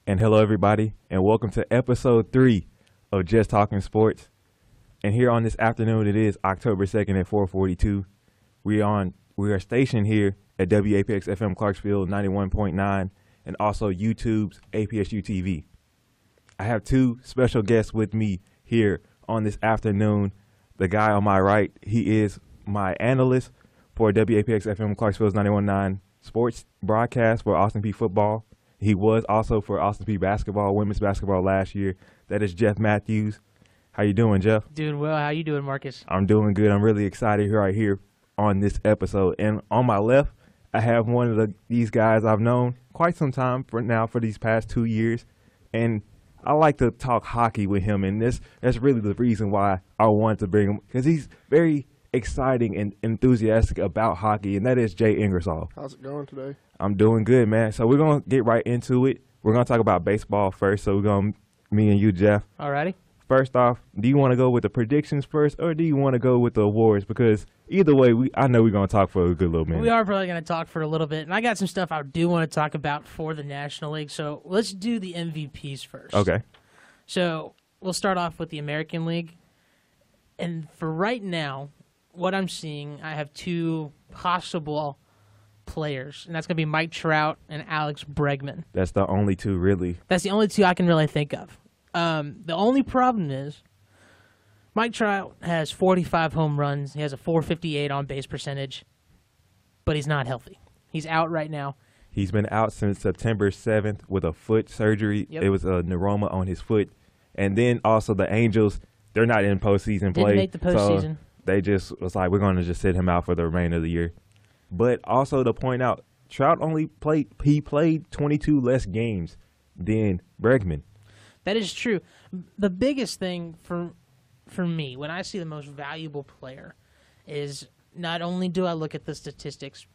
And hello, everybody, and welcome to episode 3 of Just Talking Sports. And here on this afternoon, it is October 2nd at 4:42. We are stationed here at WAPX-FM Clarksville 91.9 and also YouTube's APSU-TV. I have two special guests with me here on this afternoon. The guy on my right, he is my analyst for WAPX-FM Clarksville's 91.9 sports broadcast for Austin Peay football. He was also for Austin Peay basketball, women's basketball last year. That is Jeff Matthews. How you doing, Jeff? Doing well. How you doing, Marcus? I'm doing good. I'm really excited right here on this episode. And on my left, I have one of these guys I've known quite some time for these past 2 years. And I like to talk hockey with him. And that's really the reason why I wanted to bring him, because he's very exciting and enthusiastic about hockey, and that is Jay Ingersoll. How's it going today? I'm doing good, man. So we're going to get right into it. We're going to talk about baseball first. So we're going to, me and you, Jeff. Alrighty. First off, do you want to go with the predictions first, or do you want to go with the awards? Because either way, I know we're going to talk for a good little minute. We are probably going to talk for a little bit, and I got some stuff I do want to talk about for the National League. So let's do the MVPs first. Okay. So we'll start off with the American League. And for right now, what I'm seeing, I have two possible players, and that's going to be Mike Trout and Alex Bregman. That's the only two, really. That's the only two I can really think of. The only problem is Mike Trout has 45 home runs. He has a .458 on-base percentage, but he's not healthy. He's out right now. He's been out since September 7th with a foot surgery. Yep. It was a neuroma on his foot. And then also the Angels, they're not in postseason play. Didn't make the postseason. So they just was like, we're going to just sit him out for the remainder of the year. But also to point out, Trout played 22 less games than Bregman. That is true. The biggest thing for me, when I see the most valuable player, is not only do I look at the statistics,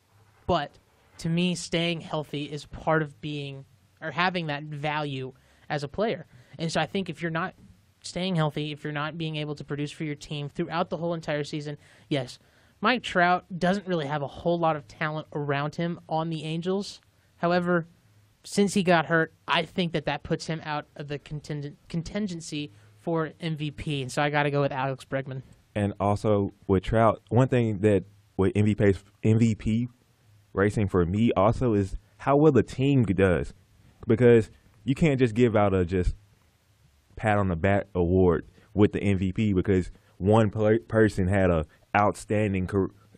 but to me, staying healthy is part of being or having that value as a player. And so I think if you're not staying healthy, if you're not being able to produce for your team throughout the whole entire season, yes, Mike Trout doesn't really have a whole lot of talent around him on the Angels. However, since he got hurt, I think that puts him out of the contingency for MVP. And so I got to go with Alex Bregman. And also with Trout, one thing that with MVP racing for me also is how well the team does. Because you can't just give out a just pat on the back award with the MVP because one person had a outstanding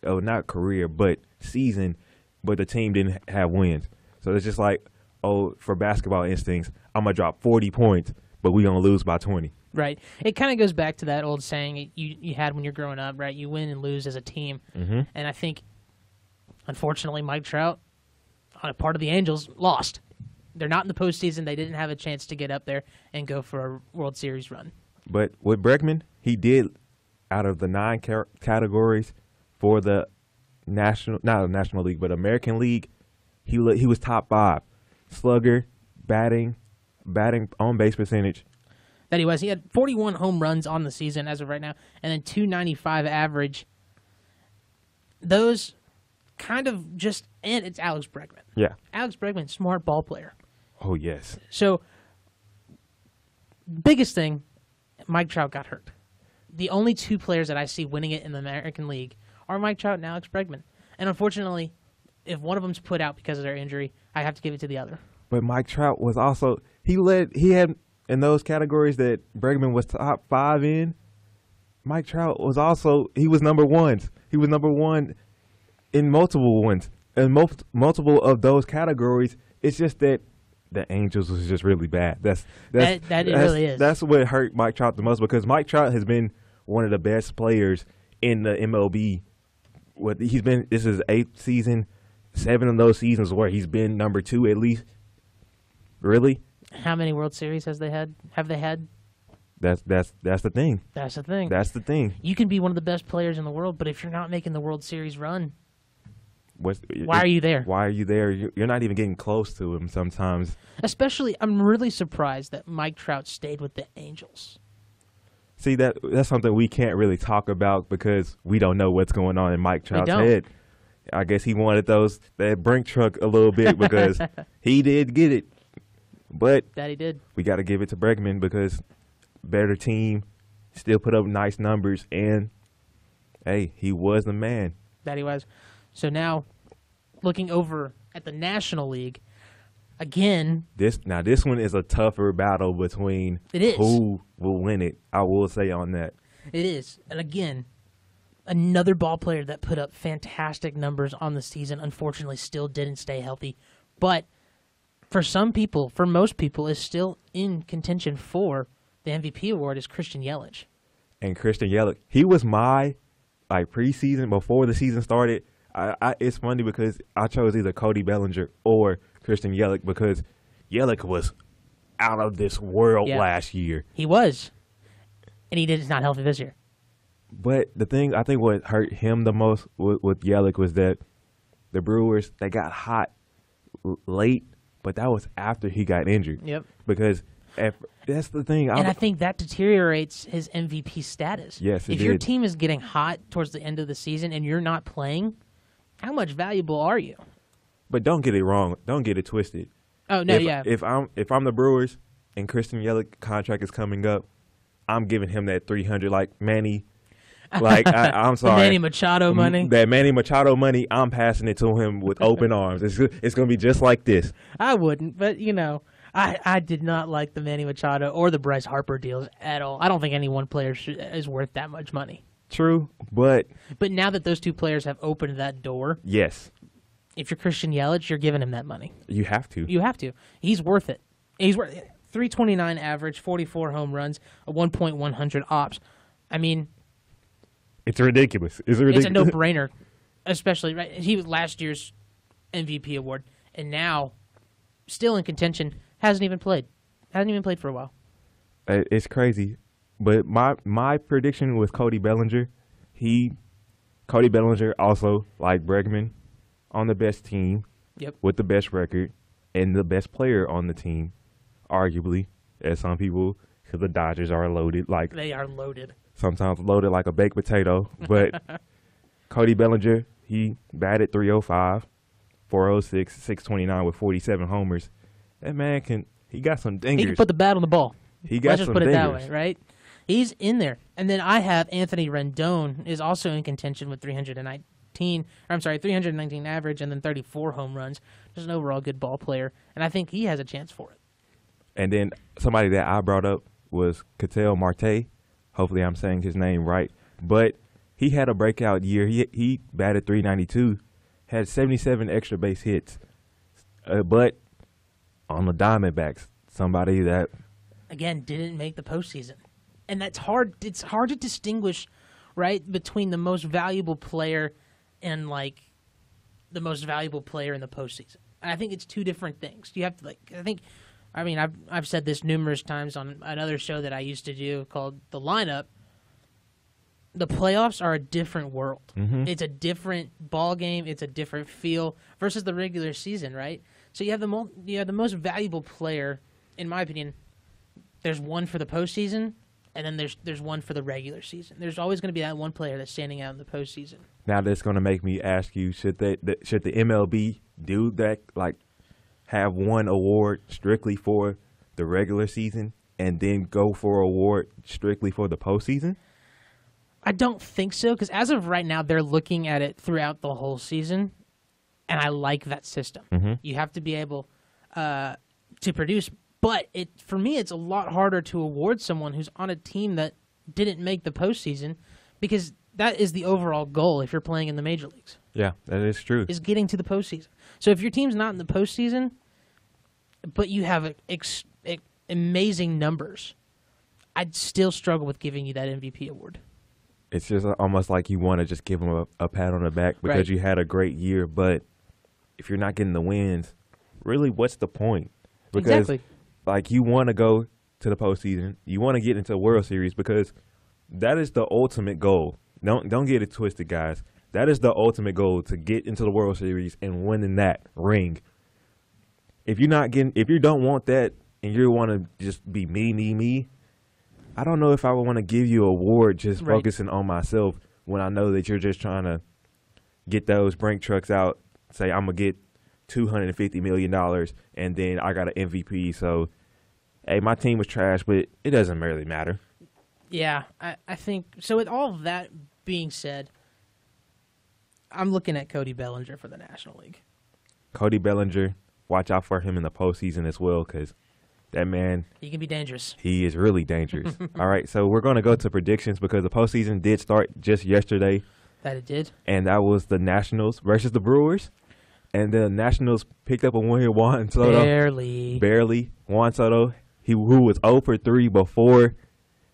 not career but season, but the team didn't have wins. So it's just like, oh, for basketball instincts, I'm gonna drop 40 points, but we're gonna lose by 20. Right. It kind of goes back to that old saying you had when you're growing up, right? You win and lose as a team. Mm-hmm. And I think, unfortunately, Mike Trout, on a part of the Angels, lost. They're not in the postseason. They didn't have a chance to get up there and go for a World Series run. But with Bregman, he did, out of the 9 categories for the not the National League, but American League, he was top 5. Slugger, batting, on base percentage. That he was. He had 41 home runs on the season as of right now, and then 295 average. Those kind of just, and it's Alex Bregman. Yeah. Alex Bregman, smart ball player. Oh, yes. So, biggest thing, Mike Trout got hurt. The only two players that I see winning it in the American League are Mike Trout and Alex Bregman. And unfortunately, if one of them's put out because of their injury, I have to give it to the other. But Mike Trout was also, he had in those categories that Bregman was top 5 in. Mike Trout was also, he was number 1. He was number 1 in multiple ones. In multiple of those categories, it's just that the Angels was just really bad. That really is. That's what hurt Mike Trout the most, because Mike Trout has been one of the best players in the MLB. This is his 8th season, 7 of those seasons where he's been number 2 at least. Really? How many World Series have they had? That's the thing. That's the thing. That's the thing. You can be one of the best players in the world, but if you're not making the World Series run, why are you there? Why are you there? You're not even getting close to him sometimes. Especially, I'm really surprised that Mike Trout stayed with the Angels. See, that's something we can't really talk about because we don't know what's going on in Mike Trout's head. I guess he wanted that brink truck a little bit because he did get it. But that he did. We got to give it to Bregman because better team, still put up nice numbers, and hey, he was the man. That he was. So now, looking over at the National League, again. This one is a tougher battle between who will win it. I will say on that. It is. And again, another ball player that put up fantastic numbers on the season, unfortunately still didn't stay healthy. But for most people, is still in contention for the MVP award is Christian Yelich. And Christian Yelich, he was my preseason before the season started. It's funny because I chose either Cody Bellinger or Christian Yelich because Yelich was out of this world last year. He was, and he's not healthy this year. But the thing I think what hurt him the most with Yelich was that the Brewers, they got hot late, but that was after he got injured. Yep. Because that's the thing. And I think that deteriorates his MVP status. Yes, if your team is getting hot towards the end of the season and you're not playing, how much valuable are you? But don't get it wrong. Don't get it twisted. Oh no, If I'm the Brewers and Christian Yelich contract is coming up, I'm giving him that 300 like Manny. Like I'm sorry, Manny Machado money. That Manny Machado money, I'm passing it to him with open arms. It's going to be just like this. I wouldn't, but I did not like the Manny Machado or the Bryce Harper deals at all. I don't think any one player is worth that much money. True, but now that those two players have opened that door, yes, if you're Christian Yelich, you're giving him that money. You have to. You have to. He's worth it. He's worth it. 329 average, 44 home runs, a 1.100 ops. I mean, it's ridiculous. It's a no-brainer, especially right. He was last year's MVP award, and now still in contention. Hasn't even played for a while. It's crazy. But my prediction was Cody Bellinger. Cody Bellinger also, like Bregman, on the best team, with the best record, and the best player on the team, arguably, as some people, because the Dodgers are loaded. They are loaded. Sometimes loaded like a baked potato. But Cody Bellinger, he batted .305, .406, .629 with 47 homers. That man he got some dingers. He can put the bat on the ball. Let's just put it that way, right? He's in there. And then I have Anthony Rendon is also in contention with 319 average and then 34 home runs. Just an overall good ball player. And I think he has a chance for it. And then somebody that I brought up was Ketel Marte. Hopefully I'm saying his name right. But he had a breakout year. He batted .392, had 77 extra base hits. But on the Diamondbacks, somebody that, again, didn't make the postseason. And that's hard. It's hard to distinguish, right, between the most valuable player and, the most valuable player in the postseason. And I think it's two different things. You have to, I've said this numerous times on another show that I used to do called The Lineup. The playoffs are a different world. Mm-hmm. It's a different ball game. It's a different feel versus the regular season, right? So you have the most valuable player, in my opinion. There's one for the postseason, and then there's one for the regular season. There's always going to be that one player that's standing out in the postseason. Now that's going to make me ask you: should the MLB do that? Have one award strictly for the regular season, and then go for an award strictly for the postseason? I don't think so, because as of right now, they're looking at it throughout the whole season, and I like that system. Mm-hmm. You have to be able to produce, but for me, it's a lot harder to award someone who's on a team that didn't make the postseason, because that is the overall goal if you're playing in the major leagues. Yeah, that is true. Is getting to the postseason. So if your team's not in the postseason, but you have amazing numbers, I'd still struggle with giving you that MVP award. It's just almost like you want to just give them a pat on the back because you had a great year. But if you're not getting the wins, really, what's the point? Because, you want to go to the postseason. You want to get into a World Series because that is the ultimate goal. Don't get it twisted, guys. That is the ultimate goal, to get into the World Series and winning that ring. If you don't want that and you want to just be me, I don't know if I would want to give you an award just focusing on myself when I know that you're just trying to get those brink trucks out, say I'm going to get $250 million, and then I got an MVP. So, hey, my team was trash, but it doesn't really matter. Yeah, I think so. With all of that being said, I'm looking at Cody Bellinger for the National League. Cody Bellinger, watch out for him in the postseason as well, because that man, he can be dangerous. He is really dangerous. All right, so we're going to go to predictions because the postseason did start just yesterday. That it did. And that was the Nationals versus the Brewers. And the Nationals picked up a win. Juan Soto. Barely. Juan Soto, who was 0 for 3 before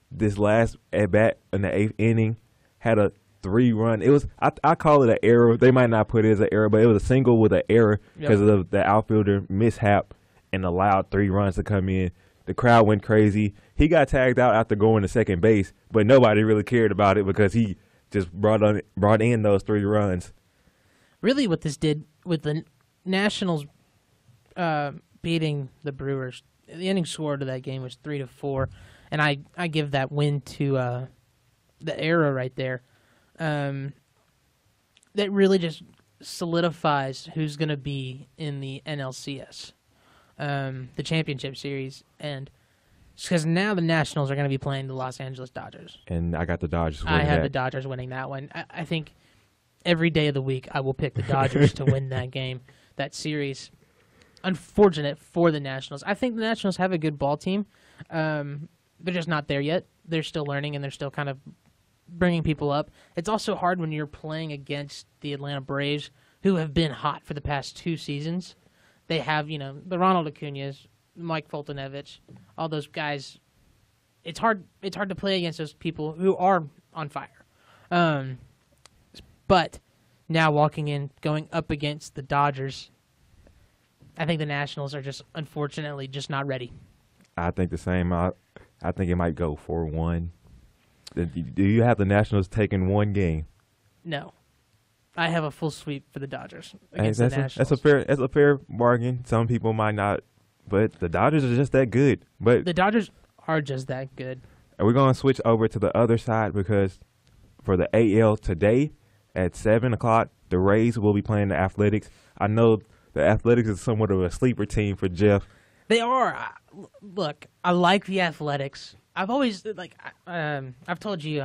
this last at-bat in the 8th inning, had a 3-run. It was I call it an error. They might not put it as an error, but it was a single with an error because of the outfielder mishap and allowed 3 runs to come in. The crowd went crazy. He got tagged out after going to second base, but nobody really cared about it because he just brought in those 3 runs. Really what this did with the Nationals beating the Brewers, the inning score to that game was 3-4, and I give that win to the error right there. That really just solidifies who's going to be in the NLCS, the championship series, and because now the Nationals are going to be playing the Los Angeles Dodgers. And I got the Dodgers winning I have the Dodgers winning that one. I think every day of the week I will pick the Dodgers to win that game, that series. Unfortunate for the Nationals. I think the Nationals have a good ball team. They're just not there yet. They're still learning, and they're still kind of bringing people up. It's also hard when you're playing against the Atlanta Braves, who have been hot for the past 2 seasons. They have, the Ronald Acuñas, Mike Foltynewicz, all those guys. It's hard to play against those people who are on fire. But now going up against the Dodgers, I think the Nationals are just, unfortunately, just not ready. I think the same. I think it might go 4-1. Do you have the Nationals taking 1 game? No. I have a full sweep for the Dodgers against the Nationals. That's a fair bargain. Some people might not, but the Dodgers are just that good. But the Dodgers are just that good. And we're going to switch over to the other side because for the AL today at 7 o'clock, the Rays will be playing the Athletics. I know the Athletics is somewhat of a sleeper team for Jeff. They are. Look, I like the Athletics. I've always I've told you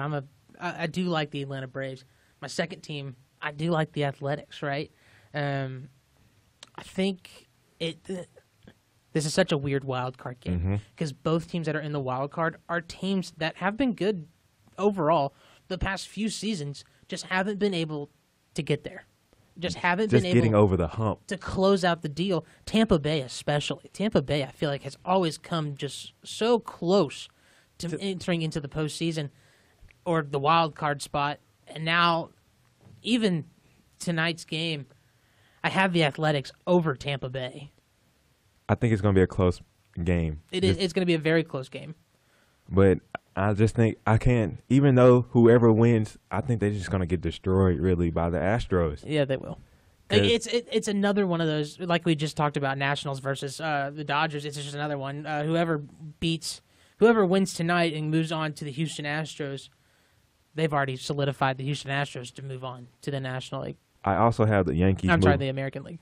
I do like the Atlanta Braves. My second team, I do like the Athletics, right? I think this is such a weird wild card game because both teams that are in the wild card are teams that have been good overall the past few seasons, just haven't been able to get there. Just getting over the hump to close out the deal. Tampa Bay especially. Tampa Bay, I feel like, has always come just so close to entering into the postseason or the wild card spot. And now, even tonight's game, I have the Athletics over Tampa Bay. I think it's going to be a close game. It's going to be a very close game. But I just think even though whoever wins, I think they're just going to get destroyed, really, by the Astros. Yeah, they will. It's another one of those, like we just talked about, Nationals versus the Dodgers. It's just another one. Whoever wins tonight and moves on to the Houston Astros, they've already solidified the Houston Astros to move on to the National League. I also have the Yankees. The American League.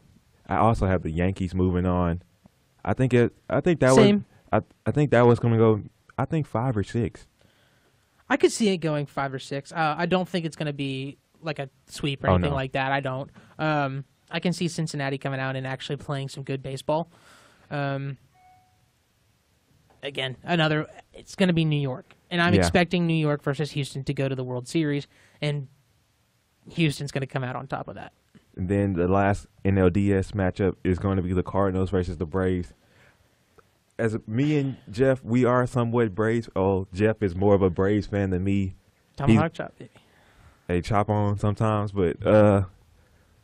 I also have the Yankees moving on. I think that was going to go. I think 5 or 6. I could see it going 5 or 6. I don't think it's going to be like a sweep or anything like that. I don't. I can see Cincinnati coming out and actually playing some good baseball. Again, it's going to be New York. And I'm expecting New York versus Houston to go to the World Series, and Houston's going to come out on top of that. And then the last NLDS matchup is going to be the Cardinals versus the Braves. As me and Jeff, we are somewhat Braves. Oh, Jeff is more of a Braves fan than me. Tomahawk chop, baby. They chop on sometimes, but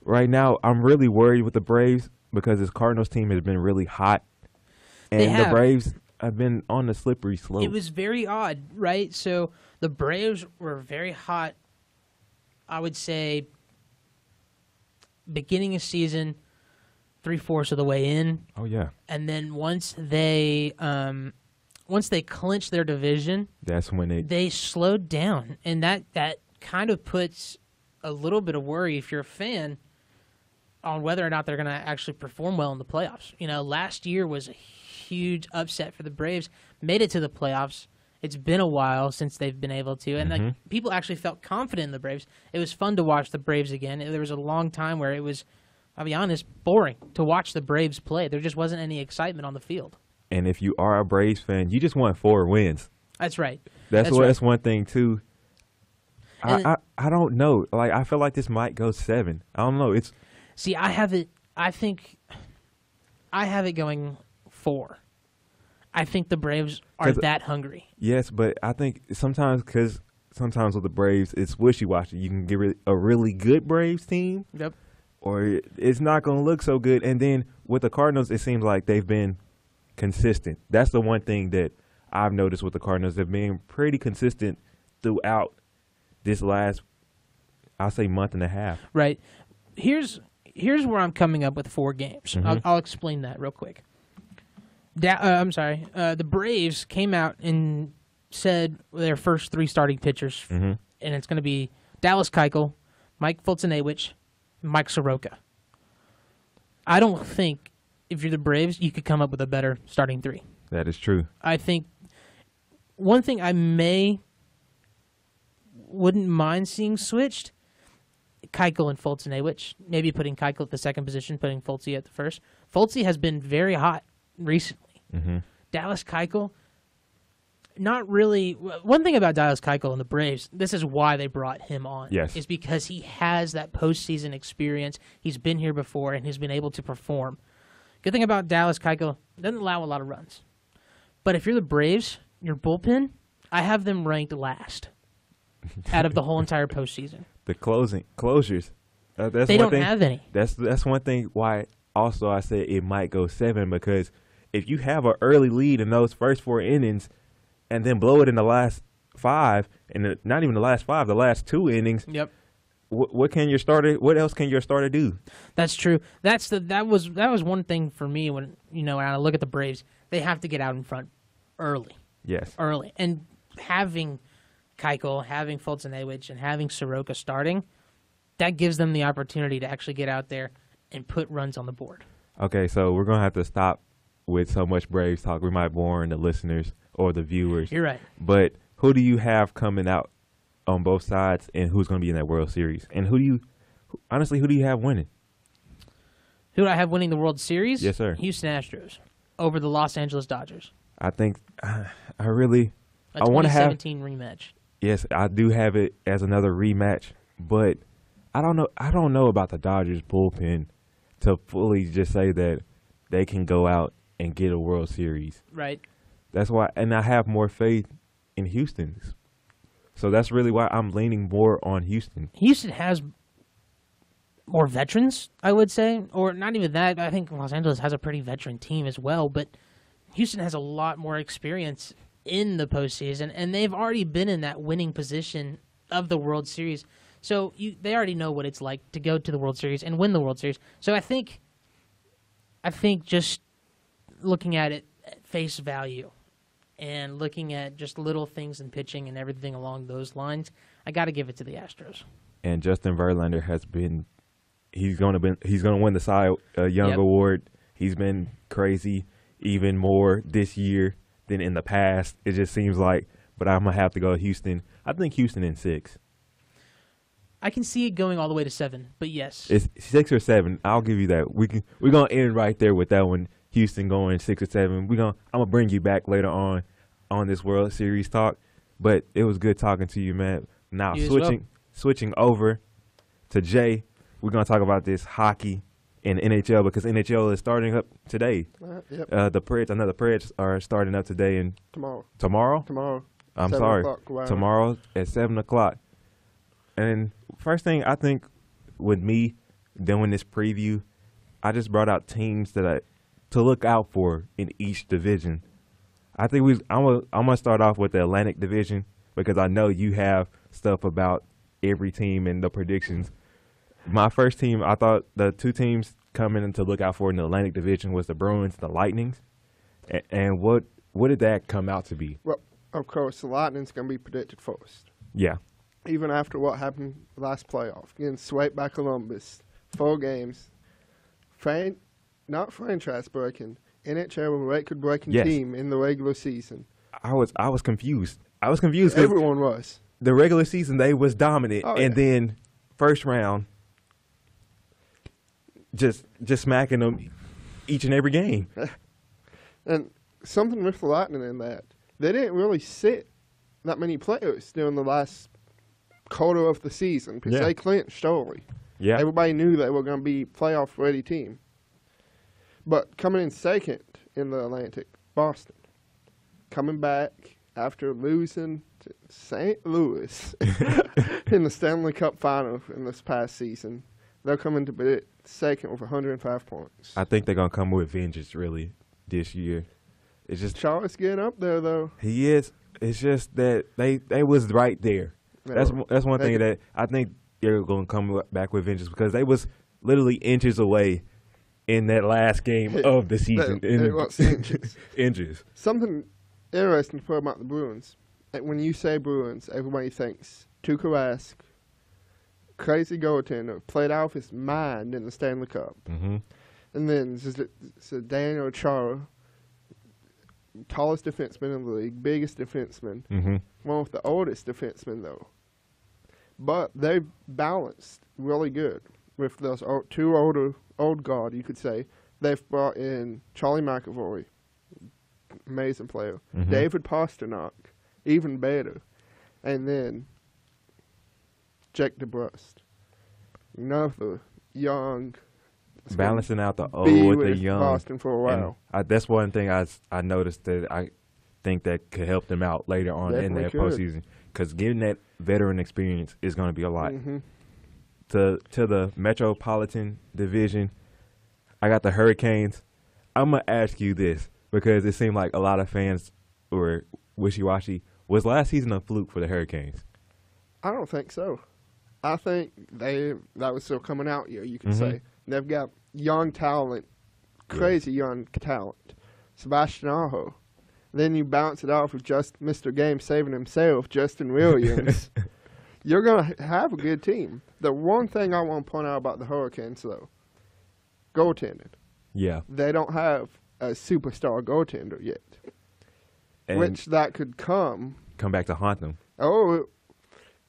right now I'm really worried with the Braves because this Cardinals team has been really hot, and the Braves have been on the slippery slope. It was very odd, right? So the Braves were very hot, I would say, beginning of season, 3/4 of the way in. Oh yeah. And then once they clinched their division, that's when they slowed down, and that kind of puts a little bit of worry if you're a fan on whether or not they're going to actually perform well in the playoffs. Last year was a huge upset for the Braves. Made it to the playoffs. It's been a while since they've been able to, and people actually felt confident in the Braves. It was fun to watch the Braves again. There was a long time where it was, I'll be honest, boring to watch the Braves play. There just wasn't any excitement on the field. And if you are a Braves fan, you just want 4 wins. That's right. That's one thing too. I don't know. Like, I feel like this might go 7. I don't know. I have it. I think I have it going 4. I think the Braves are that hungry. Yes, but I think sometimes with the Braves, it's wishy-washy. You can get a really good Braves team, yep, or it's not going to look so good. And then with the Cardinals, it seems like they've been consistent. That's the one thing that I've noticed with the Cardinals. They've been pretty consistent throughout this last, I'll say, month and a half. Right. Here's where I'm coming up with 4 games. I'll explain that real quick. The Braves came out and said their first 3 starting pitchers, and it's going to be Dallas Keuchel, Mike Foltynewicz, Mike Soroka. I don't think if you're the Braves, you could come up with a better starting 3. That is true. I think one thing I wouldn't mind seeing switched, Keuchel and Foltynewicz, maybe putting Keuchel at the second position, putting Folty at the first. Folty has been very hot recently. Dallas Keuchel, not really. One thing about Dallas Keuchel and the Braves, this is why they brought him on. Yes. Is because he has that postseason experience. He's been here before, and he's been able to perform. Good thing about Dallas Keuchel, doesn't allow a lot of runs. But if you're the Braves, your bullpen, I have them ranked last out of the whole entire postseason. The closures. They don't have any. That's one thing why also I said it might go 7, because if you have an early lead in those first 4 innings and then blow it in the last 5, and not even the last 5, the last 2 innings, yep. What else can your starter do? That's true. That was one thing for me when I look at the Braves, they have to get out in front early. Yes. Early. And having Keuchel, having Foltynewicz, and having Soroka starting, that gives them the opportunity to actually get out there and put runs on the board. Okay, so we're going to have to stop with so much Braves talk. We might bore the listeners or the viewers. You're right. But who do you have coming out on both sides, and who's going to be in that World Series? And who do you have winning? Who do I have winning the World Series? Yes, sir. Houston Astros over the Los Angeles Dodgers. I think I want to have 2017 rematch. Yes, I do have it as another rematch, but I don't know about the Dodgers bullpen to fully just say that they can go out and get a World Series. Right. That's why, and I have more faith in Houston's. So that's really why I'm leaning more on Houston. Houston has more veterans, I would say, or not even that. I think Los Angeles has a pretty veteran team as well, but Houston has a lot more experience in the postseason, and they've already been in that winning position of the World Series. So they already know what it's like to go to the World Series and win the World Series. So I think just looking at it at face value and looking at just little things in pitching and everything along those lines, I got to give it to the Astros. And Justin Verlander has been he's going to win the Cy Young Award. He's been crazy even more this year than in the past. It just seems like, but I'm going to have to go Houston. I think Houston in 6. I can see it going all the way to 7, but yes. It's 6 or 7. I'll give you that. We're going to end right there with that one. Houston going 6 or 7. I'm going to bring you back later on this World Series talk, but it was good talking to you, man. Now switching over to Jay, we're going to talk about this hockey in NHL because NHL is starting up today. Yep. The Preds are starting up today and tomorrow. I'm sorry. Tomorrow at 7:00. And first thing I think with me doing this preview, I just brought out teams to look out for in each division. I think I'm gonna start off with the Atlantic Division because I know you have stuff about every team and the predictions. My first team, I thought the 2 teams coming in to look out for in the Atlantic Division was the Bruins, the Lightnings. And what did that come out to be? Well, of course, the Lightning's going to be predicted first. Yeah. even after what happened last playoff, getting swept by Columbus, 4 games, not franchise breaking, NHL record breaking team in the regular season. I was confused. I was confused. Everyone was. The regular season they was dominant, and then first round, just smacking them each and every game. And something with the Lightning in that, they didn't really sit that many players during the last quarter of the season because they clinched early. Yeah, everybody knew they were going to be playoff ready team. But coming in second in the Atlantic, Boston, coming back after losing to St. Louis in the Stanley Cup Final in this past season, they're coming to be second with 105 points. I think they're gonna come with vengeance really this year. It's just Charles getting up there though. He is. It's just that they was right there. That's one thing that I think they're gonna come back with vengeance because they was literally inches away in that last game of the season. It was inches. Inches. Something interesting to put about the Bruins. When you say Bruins, everybody thinks Tuukka Rask, crazy goaltender, played out of his mind in the Stanley Cup. Mm-hmm. And then Daniel Chara, tallest defenseman in the league, biggest defenseman, one of the oldest defensemen though. But they've balanced really good with those two old guard, you could say. They've brought in Charlie McAvoy, amazing player, David Pastrnak, even better, and then Jake DeBrusque. Another young, balancing out the old with the young. Boston for a while. That's one thing I noticed that I think that could help them out later on in their postseason. Because getting that veteran experience is going to be a lot. To the Metropolitan Division, I got the Hurricanes. I'm going to ask you this because it seemed like a lot of fans were wishy-washy. Was last season a fluke for the Hurricanes? I don't think so. I think that was still coming out year, you could say. They've got young talent, crazy young talent. Sebastian Aho. Then you bounce it off with just Mr. Game saving himself, Justin Williams. You're going to have a good team. The one thing I want to point out about the Hurricanes, though, goaltending. Yeah. They don't have a superstar goaltender yet, and which that could come back to haunt them. Oh,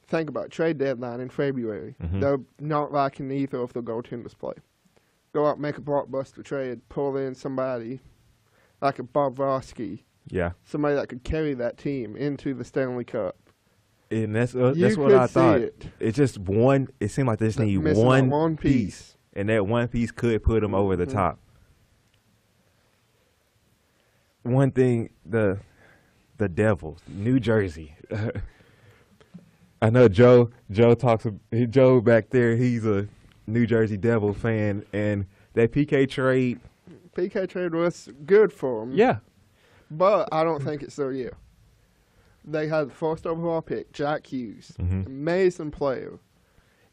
think about trade deadline in February. They're not liking either of the goaltenders play. Go out, make a blockbuster trade, pull in somebody like a Bobrovsky. Yeah. Somebody that could carry that team into the Stanley Cup. And that's what I thought. It's just one. It seemed like they just need one piece, and that one piece could put them over the top. One thing, the Devils, New Jersey. I know Joe back there. He's a New Jersey Devil fan, and that Peay trade was good for him. Yeah, but I don't think it's their year. They had the first overall pick, Jack Hughes, amazing player.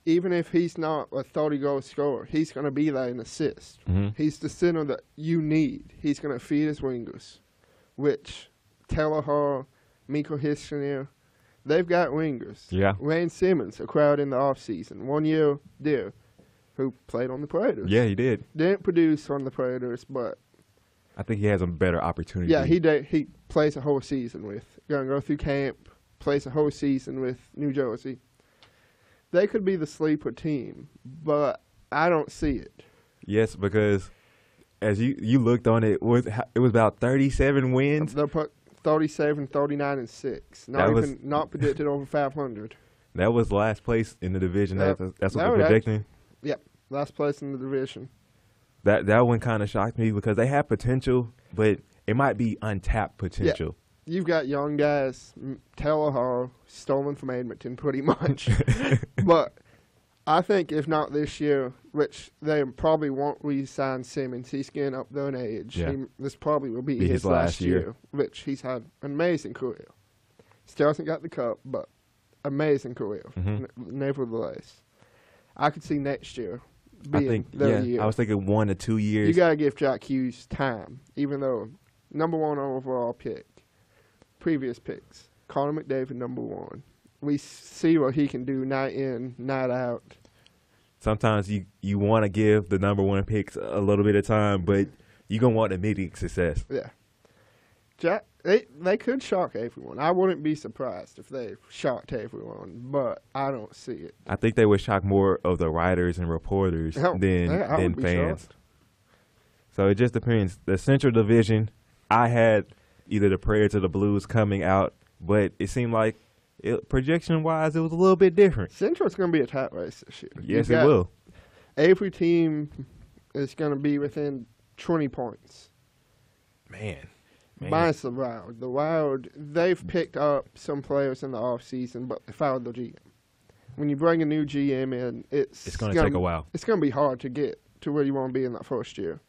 Even if he's not a 30-goal scorer, he's going to be there in assists. He's the center that you need. He's going to feed his wingers, which Taylor Hall, Mikko Heiskanen, they've got wingers. Yeah. Wayne Simmons acquired in the offseason, 1 year deal, who played on the Predators. Yeah, he did. Didn't produce on the Predators, but I think he has a better opportunity. Yeah, he plays a whole season with. Going to go through camp, plays a whole season with New Jersey. They could be the sleeper team, but I don't see it. Yes, because as you looked on it, it was about 37 wins. They'll put 37, 39, and 6. Not predicted over 500. That was last place in the division. That's what they're projecting. Yep, last place in the division. That one kind of shocked me because they have potential, but it might be untapped potential. Yeah. You've got young guys, Taylor Hall, stolen from Edmonton pretty much. But I think if not this year, which they probably won't re-sign Simmons, he's getting up there in age. Yeah. This probably will be his last year, which he's had an amazing career. Still hasn't got the cup, but amazing career, nevertheless. I could see next year being their year. I was thinking 1 to 2 years. You got to give Jack Hughes time, even though #1 overall pick. Previous picks, Connor McDavid #1, we see what he can do night in, night out. Sometimes you want to give the number one picks a little bit of time, but you're going to want immediate success. Yeah. They could shock everyone. I wouldn't be surprised if they shocked everyone, but I don't see it. I think they would shock more of the writers and reporters than fans. Shocked. So it just depends. The Central Division, I had either the Predators or the Blues coming out, but it seemed like projection-wise, it was a little bit different. Central's going to be a tight race this year. Yes, it will. Every team is going to be within 20 points. Man. Minus the Wild. The Wild, they've picked up some players in the offseason, but they fired the GM. When you bring a new GM in, it's going to take a while. It's going to be hard to get to where you want to be in that first year.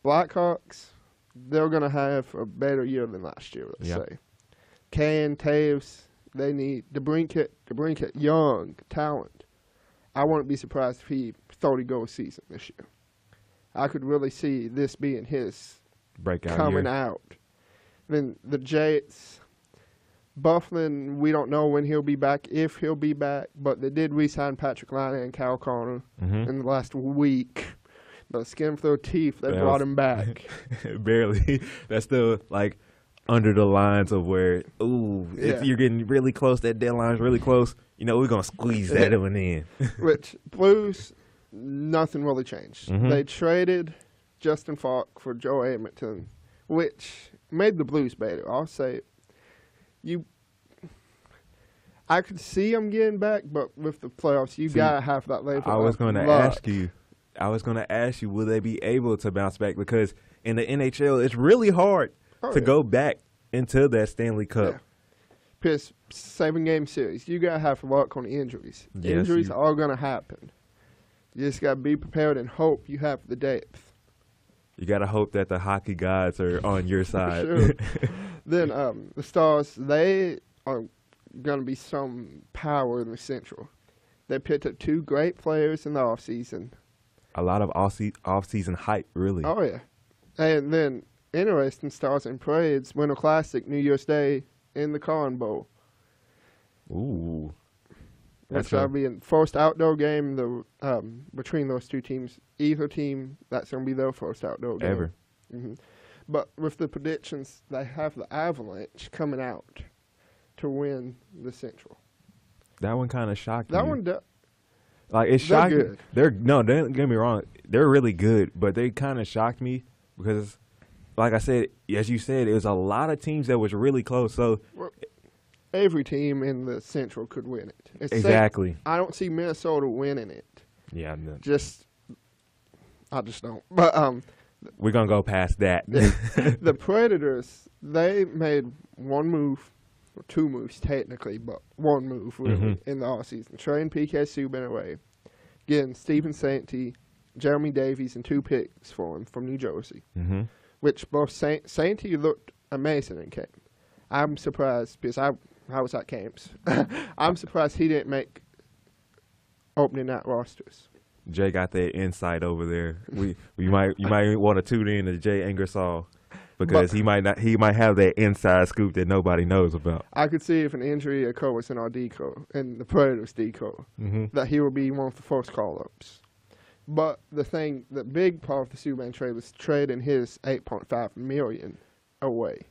Blackhawks, they're going to have a better year than last year, let's say. Kane, Taves, they need DeBrincat, young, talent. I wouldn't be surprised if he 30-goal season this year. I could really see this being his breakout coming year. out. Then the Jets, Bufflin, we don't know when he'll be back, if he'll be back, but they did re-sign Patrick Laine and Kyle Connor in the last week. But skin for their teeth, they brought him back. Barely. That's still like under the lines of where, if you're getting really close, that deadline's really close, we're going to squeeze that one in. Which, Blues, nothing really changed. They traded Justin Falk for Joe Edmonton, which made the Blues better. I'll say I could see them getting back, but with the playoffs, you got to have that level. I was going to ask you, will they be able to bounce back? Because in the NHL, it's really hard to go back into that Stanley Cup. Because 7-game series, you got to have luck on injuries. Yes, Injuries are going to happen. You just got to be prepared and hope you have the depth. You got to hope that the hockey gods are on your side. Sure. Then the Stars, they are going to be some power in the Central. They picked up 2 great players in the offseason. A lot of off-season hype, really. Oh, yeah. And then, interesting, Stars and Parades, Winter Classic, New Year's Day, in the Corn Bowl. Ooh. Which will be the first outdoor game between those two teams. Either team, that's going to be their first outdoor game. Ever. But with the predictions, they have the Avalanche coming out to win the Central. That one kind of shocked me. That one it's shocking. They're good. Don't get me wrong. They're really good, but they kind of shocked me because, like I said, as you said, it was a lot of teams that was really close. So every team in the Central could win it. Exactly. I don't see Minnesota winning it. Yeah, no. I just don't. But we're gonna go past that. The Predators, they made one move, or 2 moves technically, but one move really in the offseason. Trading Peay Subban away, getting Steven Santee, Jeremy Davies, and 2 picks for him from New Jersey. Which both Santee looked amazing in camp. I'm surprised because I was at camps. I'm surprised he didn't make opening night rosters. Jay got that insight over there. You might want to tune in to Jay Ingersoll because he might have that inside scoop that nobody knows about. I could see if an injury occurs in our deco, in the Predators deco, that he will be one of the first call-ups. But the big part of the Subban trade was trading his $8.5 million away.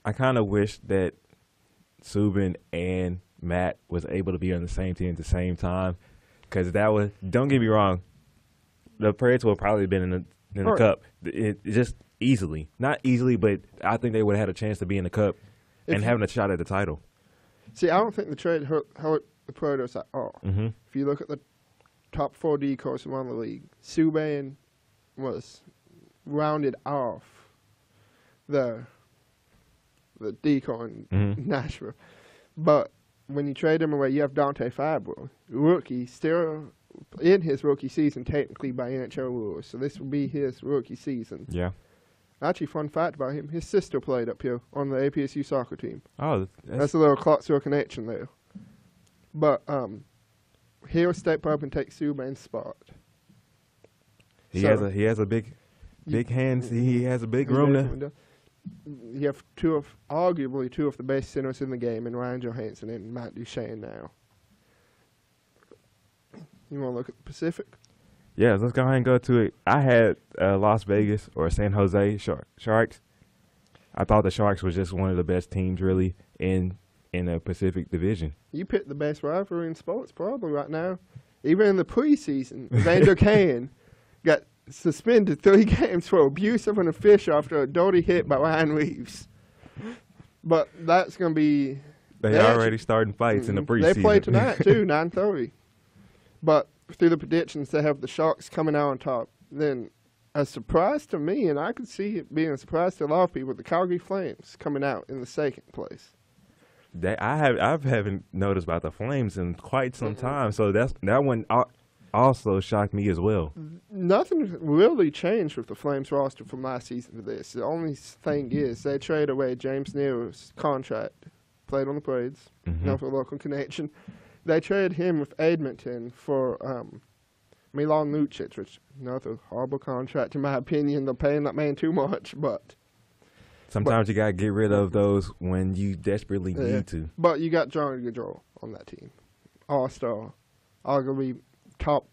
I kind of wish that Subban and Matt was able to be on the same team at the same time, because that was, don't get me wrong, the Predators would have probably been in the Cup. It just easily. Not easily, but I think they would have had a chance to be in the Cup and having a shot at the title. See, I don't think the trade hurt the Predators at all. If you look at the top 4 decos around the league, Subban was rounded off the deco in Nashville. But when you trade him away, you have Dante Fabro, rookie, still in his rookie season technically by NHL rules. So this will be his rookie season. Yeah. Actually, fun fact about him, his sister played up here on the APSU soccer team. Oh, that's a little Clarksville connection there. But he'll step up and take Subban's spot. He has a big hands. He has a big room there. you have arguably two of the best centers in the game in Ryan Johansen and Matt Duchene now. You want to look at the Pacific? Yeah, let's go ahead and go to it. I had Las Vegas or San Jose Sharks. I thought the Sharks was just one of the best teams really in the Pacific Division. You picked the best rivalry in sports probably right now. Even in the preseason, Evander Kane got suspended 3 games for abuse of an official after a dirty hit by Ryan Reeves. But that's going to be... They already starting fights in the preseason. They play tonight, too, 9:30. But through the predictions, they have the Sharks coming out on top. Then a surprise to me, and I could see it being a surprise to a lot of people, the Calgary Flames coming out in the second place. I haven't noticed about the Flames in quite some time, so that one also shocked me as well. Nothing really changed with the Flames roster from last season to this. The only thing is they traded away James Neal's contract, played on the Parades, for a local connection. They traded him with Edmonton for Milan Lucic, which another horrible contract in my opinion. They're paying that man too much, but sometimes you gotta get rid of those when you desperately need to. But you got Johnny Gaudreau on that team, all-star, arguably top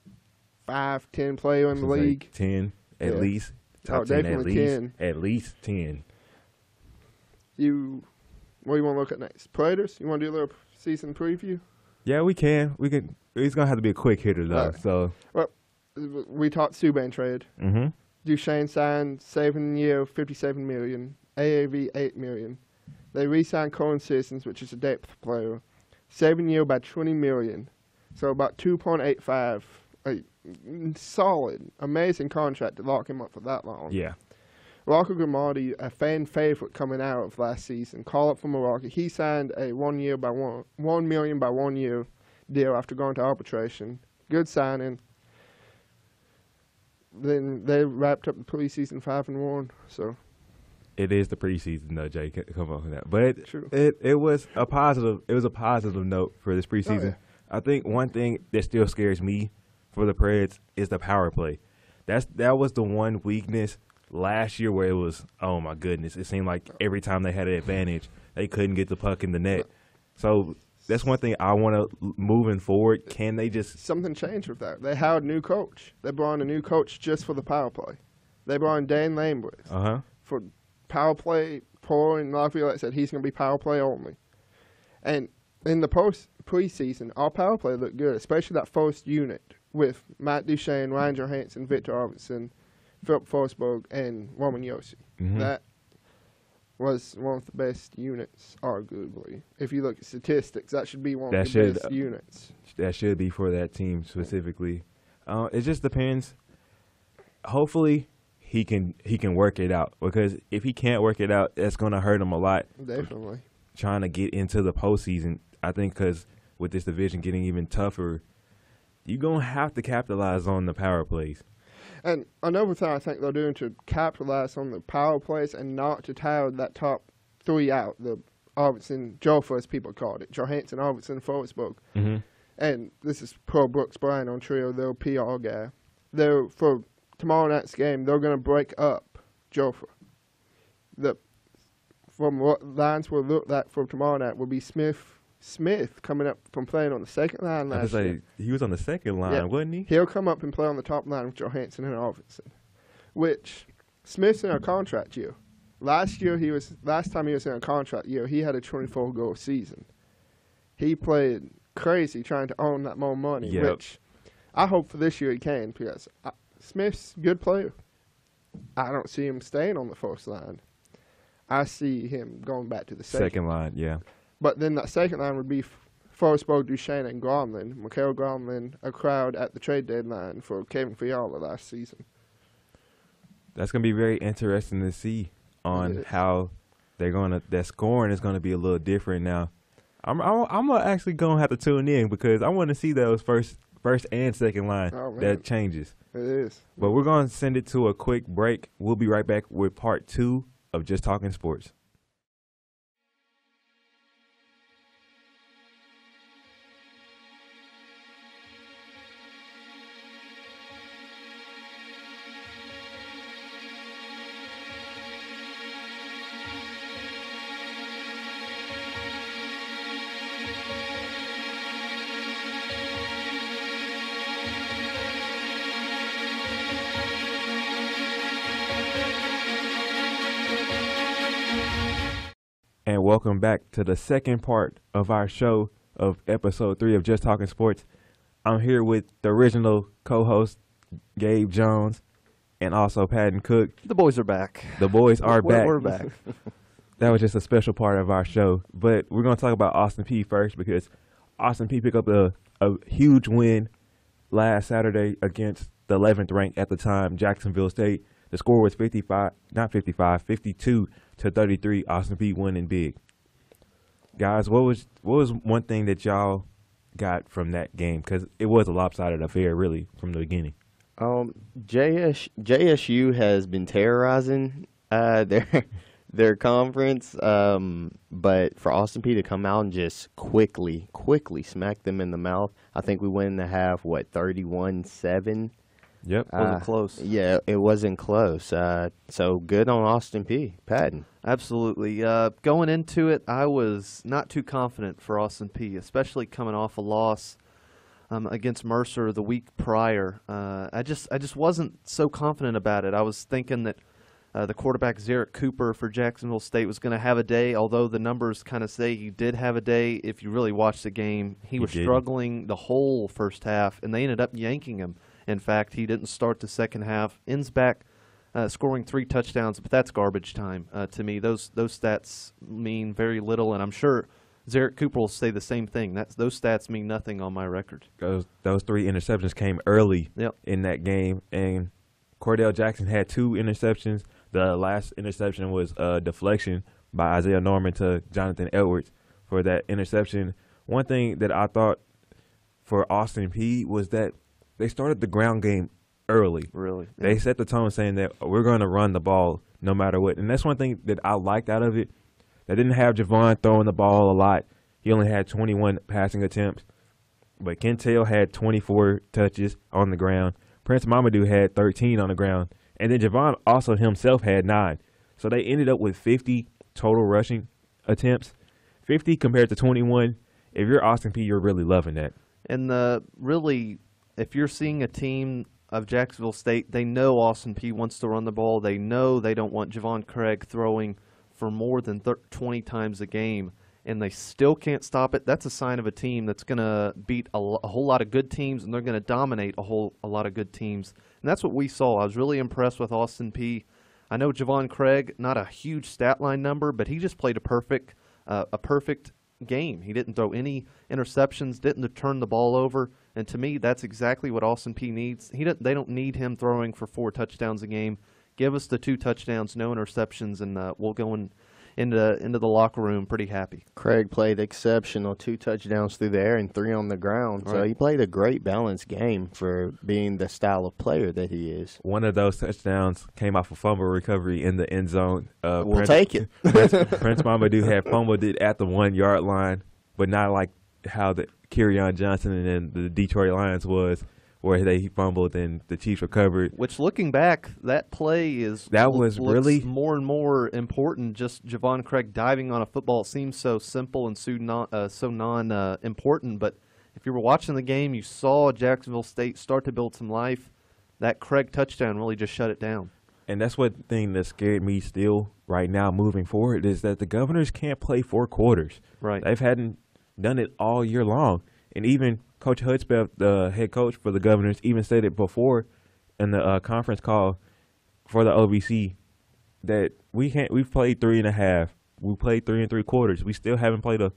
5-10 player in the league. Like 10 at least. Top 10 at least. 10. At least 10. What do you want to look at next? Predators? You want to do a little season preview? Yeah, we can. It's gonna have to be a quick hitter though. Right. So we talked Subban trade. Duchene signed 7-year, $57 million. AAV $8 million. They re-signed Colin Sissons, which is a depth player, 7-year by $20 million. So about 2.85. A solid, amazing contract to lock him up for that long. Yeah. Marcus Modey, a fan favorite coming out of last season, call up from Milwaukee. He signed a $1 million by 1 year deal after going to arbitration. Good signing. Then they wrapped up the preseason 5-1. So it is the preseason though, Jay. Come on with that. But true. It was a positive. It was a positive note for this preseason. Oh, yeah. I think one thing that still scares me for the Preds is the power play. That was the one weakness last year where it was, oh my goodness, it seemed like every time they had an advantage, they couldn't get the puck in the net. So that's one thing I want to, moving forward, can they just... Something changed with that. They hired a new coach. They brought in a new coach just for the power play. They brought in Dan Lambworth for power play. Paul and Laviolette said he's going to be power play only. And in the preseason, our power play looked good, especially that first unit with Matt Duchene, Ryan Johansen, Victor Arvidsson, Philip Forsberg, and Roman Josi. That was one of the best units, arguably. If you look at statistics, that should be one of the best units. That should be for that team specifically. It just depends. Hopefully, he can work it out, because if he can't work it out, that's going to hurt him a lot. Definitely. Trying to get into the postseason, I think, because with this division getting even tougher, you're going to have to capitalize on the power plays. And another thing I think they're doing to capitalize on the power plays and not to tire that top 3 out, the Arvidsson, Jofa as people called it, Johansson, Arvidsson, Forsberg. And this is pro Brooks Bryan on Trio, their PR guy. For tomorrow night's game, they're going to break up Jofa. From what lines will look like for tomorrow night will be Smith coming up from playing on the second line last year. He was on the second line, wasn't he? He'll come up and play on the top line with Johansson and Arvidsson, which Smith's in a contract year. Last time he was in a contract year, he had a 24-goal season. He played crazy trying to earn that more money, which I hope for this year he can, because Smith's a good player. I don't see him staying on the first line. I see him going back to the second line, yeah. But then that second line would be Forsberg, Duchene, and Gronlund. Mikael Gronlund, a crowd at the trade deadline for Kevin Fiala last season. That's going to be very interesting to see on how that scoring is going to be a little different now. I'm actually going to have to tune in, because I want to see those first and second line that changes. It is. But we're going to send it to a quick break. We'll be right back with part 2 of Just Talking Sports. welcome back to the second part of our show of episode 3 of Just Talking Sports. I'm here with the original co-host, Gabe Jones, and also Patton Cook. The boys are back. The boys are back. We're back. That was just a special part of our show. But we're going to talk about Austin Peay first, because Austin Peay picked up a huge win last Saturday against the 11th ranked at the time, Jacksonville State. The score was 52 to 33. Austin Peay winning big. Guys, what was one thing that y'all got from that game? Because it was a lopsided affair, really, from the beginning. JSU has been terrorizing their conference, but for Austin Peay to come out and just quickly smack them in the mouth. I think we went in the half, 31-7. Yep. Wasn't close. Yeah, it wasn't close. So good on Austin Peay. Patton. Absolutely. Going into it, I was not too confident for Austin Peay, especially coming off a loss against Mercer the week prior. I just wasn't so confident about it. I was thinking that the quarterback Zarek Cooper for Jacksonville State was going to have a day, although the numbers kind of say he did have a day. If you really watch the game, he was struggling the whole first half, and they ended up yanking him. In fact, he didn't start the second half. Ends back scoring 3 touchdowns, but that's garbage time to me. Those stats mean very little, and I'm sure Zarek Cooper will say the same thing. Those stats mean nothing on my record. Those 3 interceptions came early in that game, and Cordell Jackson had 2 interceptions. The last interception was a deflection by Isaiah Norman to Jonathan Edwards for that interception. One thing that I thought for Austin Peay was that they started the ground game early. Really? Yeah. They set the tone saying that we're going to run the ball no matter what. And that's one thing that I liked out of it. They didn't have Javon throwing the ball a lot. He only had 21 passing attempts. But Kentel had 24 touches on the ground. Prince Mamadou had 13 on the ground. And then Javon also himself had 9. So they ended up with 50 total rushing attempts. 50 compared to 21. If you're Austin Peay, you're really loving that. And really, if you're seeing a team of Jacksonville State, they know Austin Peay wants to run the ball. They know they don't want Javon Craig throwing for more than 20 times a game, and they still can't stop it. That's a sign of a team that's going to beat a whole lot of good teams, and they're going to dominate a lot of good teams. And that's what we saw. I was really impressed with Austin Peay. I know Javon Craig, not a huge stat line number, but he just played a perfect game. He didn't throw any interceptions, didn't turn the ball over, and to me, that's exactly what Austin Peay needs. They don't need him throwing for 4 touchdowns a game. Give us the 2 touchdowns, no interceptions, and we'll go into the locker room pretty happy. Craig played exceptional, 2 touchdowns through the air and 3 on the ground. Right. So he played a great balanced game for being the style of player that he is. One of those touchdowns came off a fumble recovery in the end zone. We'll take it. Prince Mamadou had fumbled it at the 1-yard line, but not like how the Kerryon Johnson and then the Detroit Lions was, where he fumbled and the Chiefs recovered. Which, looking back, that play looks really more and more important. Just Javon Craig diving on a football, it seems so simple and so non-important. But if you were watching the game, you saw Jacksonville State start to build some life. That Craig touchdown really just shut it down. And that's one thing that scared me still right now moving forward, is that the Governors can't play 4 quarters. Right. They hadn't done it all year long. And even Coach Hudspeth, the head coach for the Governors, even said it before in the conference call for the OVC that we've played 3.5. We played 3 3/4. We still haven't played a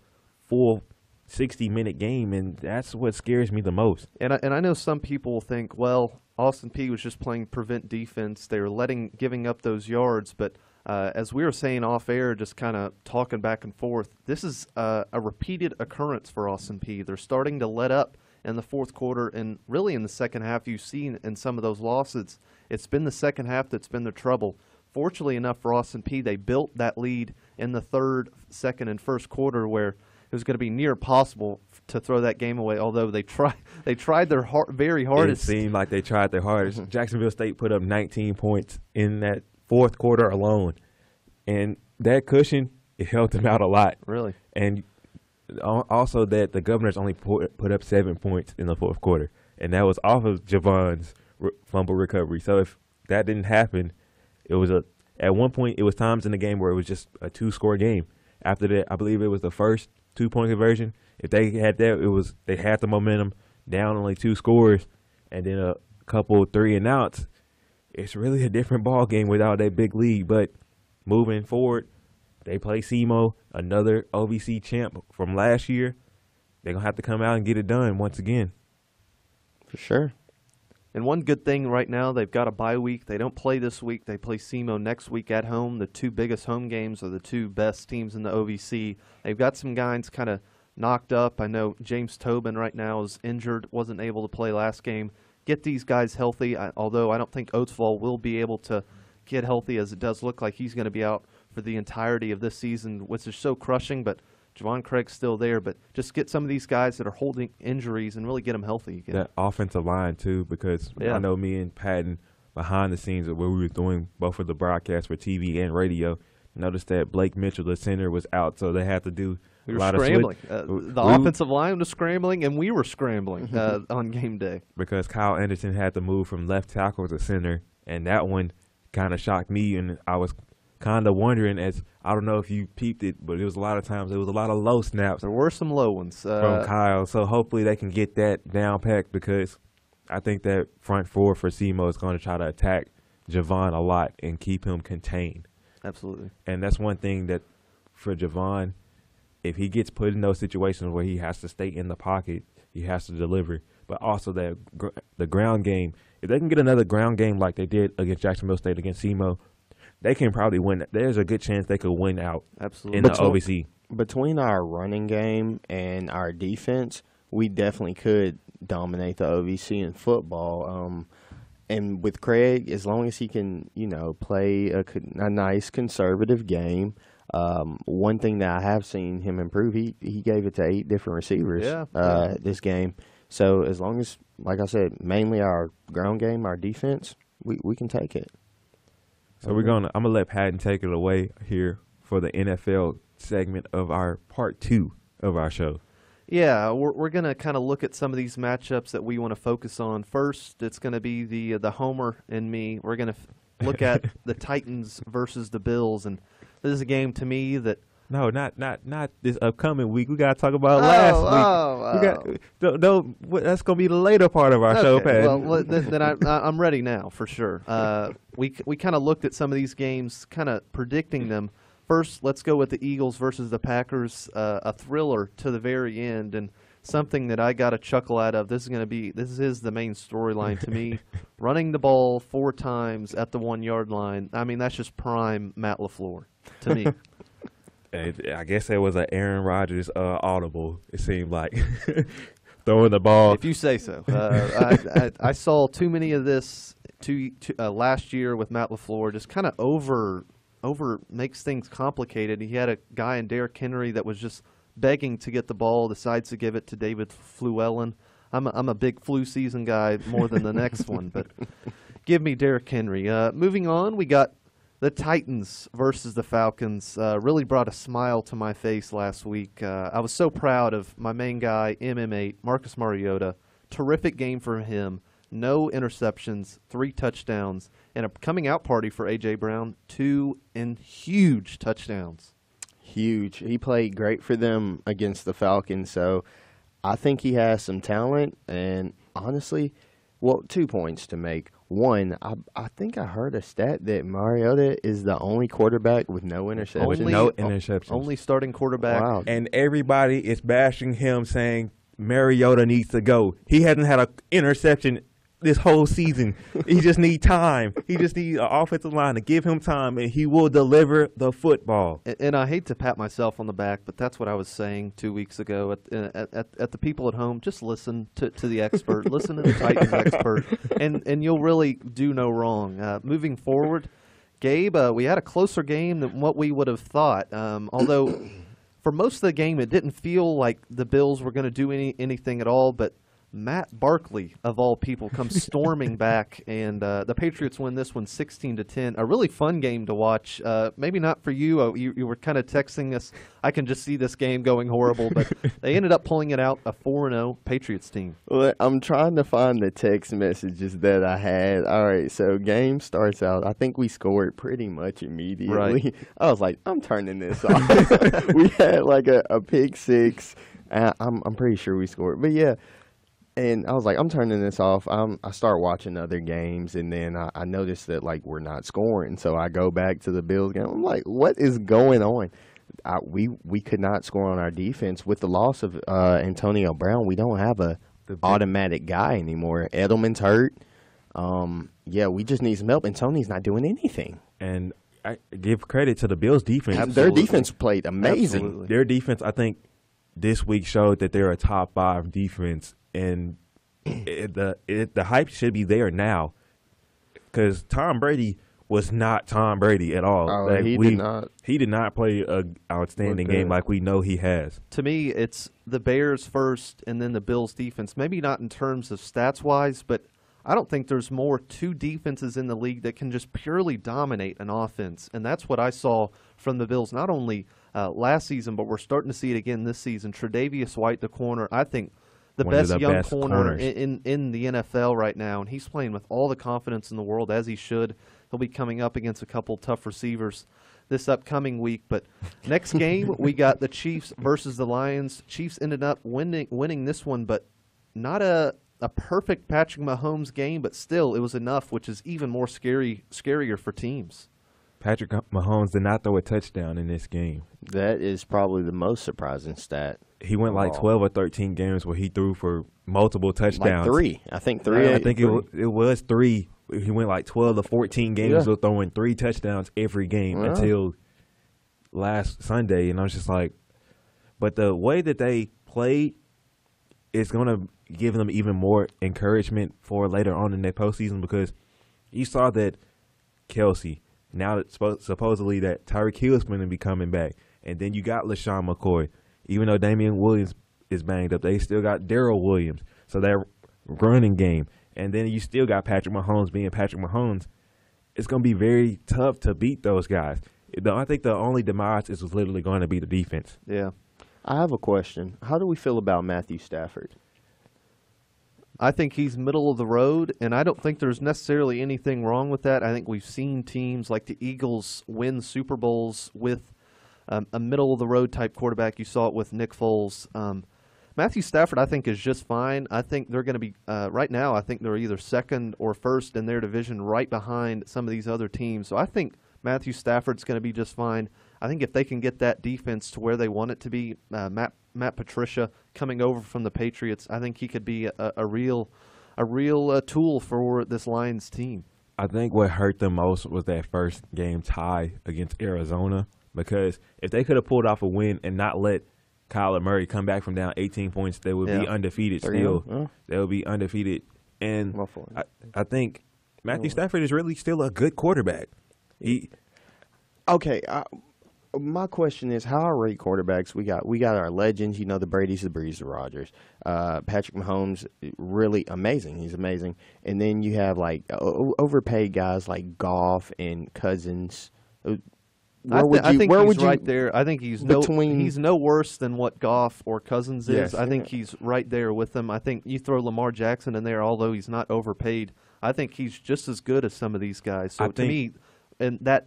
full 60-minute game, and that's what scares me the most. And I know some people will think, well, Austin Peay was just playing prevent defense. They were giving up those yards, but as we were saying off air, just kind of talking back and forth, this is a repeated occurrence for Austin Peay. They're starting to let up in the fourth quarter, and really in the second half. You've seen in some of those losses, it's been the second half that's been the trouble. Fortunately enough for Austin Peay, they built that lead in the third, second, and first quarter, where it was going to be near impossible to throw that game away, although they tried their very hardest. It seemed like they tried their hardest. Jacksonville State put up 19 points in that fourth quarter alone. And that cushion, it helped them out a lot. Really. And also that the Governors only put up 7 points in the fourth quarter. And that was off of Javon's fumble recovery. So if that didn't happen, it was at one point, it was times in the game where it was just a 2-score game. After that, I believe it was the first 2-point conversion. If they had that, they had the momentum, down only 2 scores, and then a couple 3-and-outs. It's really a different ball game without that big lead. But moving forward, they play SEMO, another OVC champ from last year. They're going to have to come out and get it done once again. For sure. And one good thing right now, they've got a bye week. They don't play this week. They play SEMO next week at home. The 2 biggest home games are the 2 best teams in the OVC. They've got some guys kind of knocked up. I know James Tobin right now is injured, wasn't able to play last game. Get these guys healthy, although I don't think Oatsville will be able to get healthy, as it does look like he's going to be out for the entirety of this season, which is so crushing. But Javon Craig's still there, but just get some of these guys that are holding injuries and really get them healthy again. That offensive line, too, because I know me and Patton, behind the scenes of what we were doing, both for the broadcast for TV and radio, noticed that Blake Mitchell, the center, was out, so they had to do a lot scrambling. of the offensive line was scrambling, and we were scrambling on game day. Because Kyle Anderson had to move from left tackle to center, and that one kind of shocked me, and I was kind of wondering, as I don't know if you peeped it, but it was a lot of times, it was a lot of low snaps. There were some low ones from Kyle, so hopefully they can get that down packed, because I think that front four for SEMO is going to try to attack Javon a lot and keep him contained. Absolutely. And that's one thing that for Javon, if he gets put in those situations where he has to stay in the pocket, he has to deliver. But also the ground game, if they can get another ground game like they did against Jacksonville State against SEMO, they can probably win. There's a good chance they could win out in the OVC. Between our running game and our defense, we definitely could dominate the OVC in football. And with Craig, as long as he can, play a nice conservative game, one thing that I have seen him improve, he gave it to 8 different receivers this game. So as long as, like I said, mainly our ground game, our defense, we can take it. So I'm gonna let Patton take it away here for the NFL segment of our part 2 of our show. Yeah, we're going to kind of look at some of these matchups that we want to focus on. First, it's going to be the Homer and me. We're going to look at the Titans versus the Bills, and this is a game to me that. No, not this upcoming week. We got to talk about last week. That's going to be the later part of our show, Pat. Well, then I'm ready now for sure. We kind of looked at some of these games, kind of predicting them. First, let's go with the Eagles versus the Packers, a thriller to the very end, and something that I got a chuckle out of. This is the main storyline to me. Running the ball 4 times at the 1-yard line. I mean, that's just prime Matt LaFleur to me. I guess that was an Aaron Rodgers audible, it seemed like. Throwing the ball. If you say so. I saw too many of this last year with Matt LaFleur, just kind of over makes things complicated. He had a guy in Derrick Henry that was just begging to get the ball, decides to give it to David Fluellen. I'm a big flu season guy more than the next one, but give me Derrick Henry. Moving on, we got the Titans versus the Falcons. Really brought a smile to my face last week. I was so proud of my main guy, MM8, Marcus Mariota. Terrific game for him. No interceptions, 3 touchdowns, and a coming out party for A.J. Brown, 2 huge touchdowns. Huge. He played great for them against the Falcons, so I think he has some talent. And honestly, 2 points to make. One, I think I heard a stat that Mariota is the only quarterback with no interceptions. Only starting quarterback. Wow. And everybody is bashing him, saying Mariota needs to go. He hasn't had an interception this whole season. He just needs time. He just needs an offensive line to give him time, and he will deliver the football. And I hate to pat myself on the back, but that's what I was saying 2 weeks ago. At the people at home, just listen to the expert. Listen to the Titans expert, and you'll really do no wrong. Moving forward, Gabe, we had a closer game than what we would have thought. Although for most of the game, it didn't feel like the Bills were going to do anything at all, but Matt Barkley, of all people, comes storming back, and the Patriots win this one 16-10. A really fun game to watch. Maybe not for you. You were kind of texting us. I can just see this game going horrible, but they ended up pulling it out, a 4-0 Patriots team. Well, I'm trying to find the text messages that I had. All right, so game starts out. I think we scored pretty much immediately. Right. I was like, I'm turning this off. We had like a pick six. I'm pretty sure we scored. But, yeah. And I was like, I'm turning this off. I start watching other games, and then I noticed that, like, we're not scoring. So I go back to the Bills game. I'm like, what is going on? We could not score on our defense. With the loss of Antonio Brown, we don't have a automatic guy anymore. Edelman's hurt. Yeah, we just need some help, and Tony's not doing anything. And I give credit to the Bills' defense. Absolutely. Their defense played amazing. Absolutely. Their defense, I think, this week showed that they're a top 5 defense. And the hype should be there now, because Tom Brady was not Tom Brady at all. Oh, like he did not play an outstanding game like we know he has. To me, it's the Bears first and then the Bills defense. Maybe not in terms of stats-wise, but I don't think there's more two defenses in the league that can just purely dominate an offense. And that's what I saw from the Bills, not only last season, but we're starting to see it again this season. Tre'Davious White, the corner, I think the best young corner in the NFL right now, and he's playing with all the confidence in the world, as he should. He'll be coming up against a couple tough receivers this upcoming week. But next game, we got the Chiefs versus the Lions. Chiefs ended up winning this one, but not a perfect Patrick Mahomes game, but still it was enough, which is even more scarier for teams. Patrick Mahomes did not throw a touchdown in this game. That is probably the most surprising stat. He went like 12 or 13 games where he threw for multiple touchdowns. Like 3. I think 3. I think it was 3. He went like 12 to 14 games with throwing 3 touchdowns every game until last Sunday. And I was just like, but the way that they played is going to give them even more encouragement for later on in their postseason, because you saw that Kelsey, now that supposedly that Tyreek Hill is going to be coming back. And then you got LaShawn McCoy. Even though Damian Williams is banged up, they still got Darrell Williams. So that running game. And then you still got Patrick Mahomes being Patrick Mahomes. It's going to be very tough to beat those guys. I think the only demise is literally going to be the defense. Yeah. I have a question. How do we feel about Matthew Stafford? I think he's middle of the road, and I don't think there's necessarily anything wrong with that. I think we've seen teams like the Eagles win Super Bowls with a middle-of-the-road type quarterback. You saw it with Nick Foles. Matthew Stafford, I think, is just fine. I think they're going to be right now, I think they're either second or first in their division, right behind some of these other teams. So I think Matthew Stafford's going to be just fine. I think if they can get that defense to where they want it to be, Matt Patricia coming over from the Patriots, I think he could be a real tool for this Lions team. I think what hurt them most was that first game tie against Arizona, because if they could have pulled off a win and not let Kyler Murray come back from down 18 points, they would be undefeated still. They would be undefeated. And I think Matthew Stafford is really still a good quarterback. My question is, how are rate quarterbacks? We got our legends, the Brady's, the Brees, the Rodgers. Patrick Mahomes, really amazing. He's amazing. And then you have like overpaid guys like Goff and Cousins. I think he's right there. I think he's no worse than what Goff or Cousins is. Yes, I think he's right there with them. I think you throw Lamar Jackson in there, although he's not overpaid. I think he's just as good as some of these guys. So to me, and that